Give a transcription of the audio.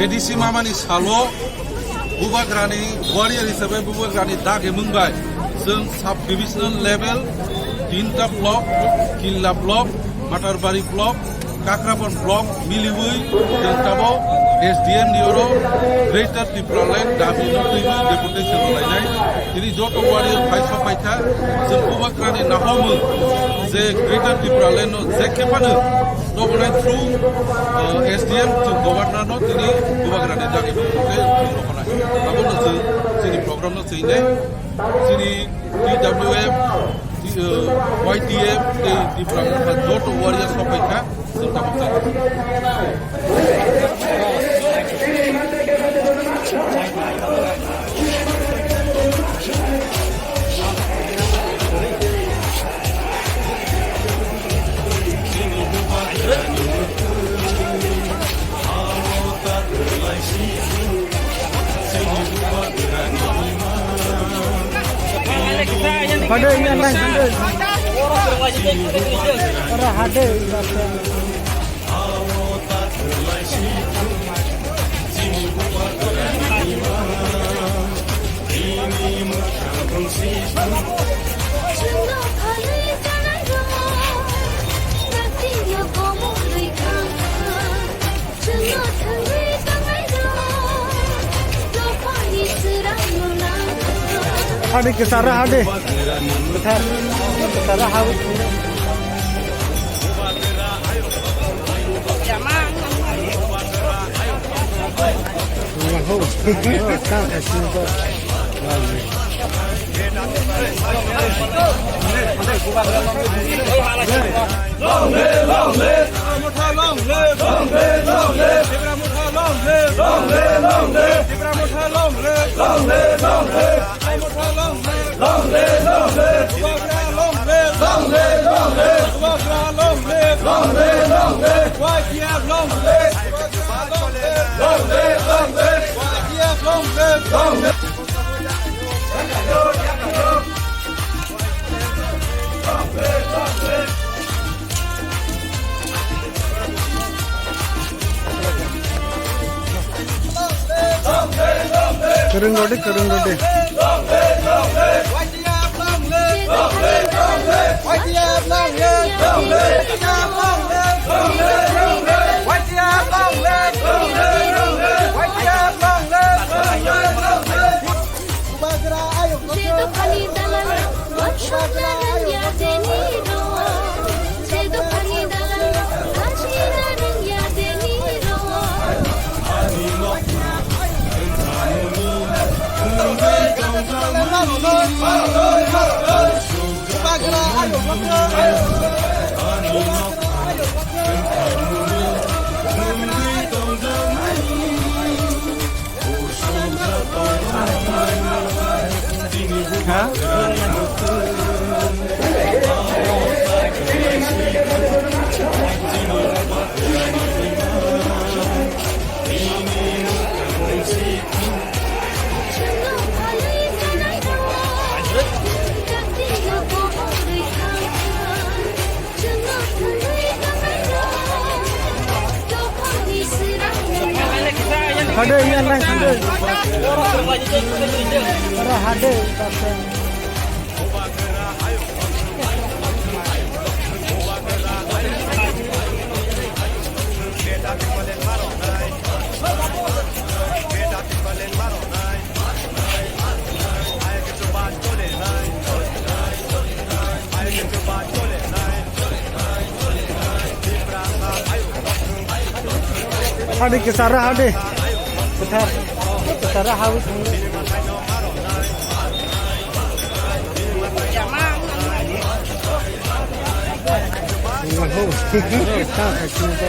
ADC मामानि साल' बुबाग्रानि warrior हिसाबै बुबाग्रानि दागे मोनबाय जों साब डिभिजनेल लेभेल तीनटा ब्लक किल्ला ब्लक माटारबारि ब्लक काक्रापन ब्लक मिलिवै जों टाबाव एसडिएम नियरो ग्रेटर त्रिपुरालेण्ड दाबि नोटैबो डेपुटेसन लायनाय दिनै जत' वारियर फायसा फायथा जों बुबाग्रानि नाहमो जे ग्रेटर त्रिपुरालेण्ड जे खेपानो नबनाय थ्रु एसडिएम जों गभर्नरनो दिनै बुबाग्रानि दागे मोनसे नखनाय आबोनो जों जोंनि प्रग्रामनो सैने जोंनि टिडब्लिउएफ YTF त्रिपुरालेण्ड जत' वारियर सफायथा जों टाबाव Ada yang lain ada. Orang ada. Ada kesara ada. Betul. Kesara harus. Jamang. Oh, kan asyik. Long live, long live. Long live, long live. Long live, long live. Long live, long live. Long live, long live. Long live, long live. Long live, long live. Long live, long live. Long live, long live. Long live, long live. YTF, long live. Long live, long live. YTF, long live. Long live. Kereng rode, kereng rode. Ada yang lain ada. Orang ada. Ada kesara ada. Betul. Kesara harus. Jamang. Oh, kan asyik.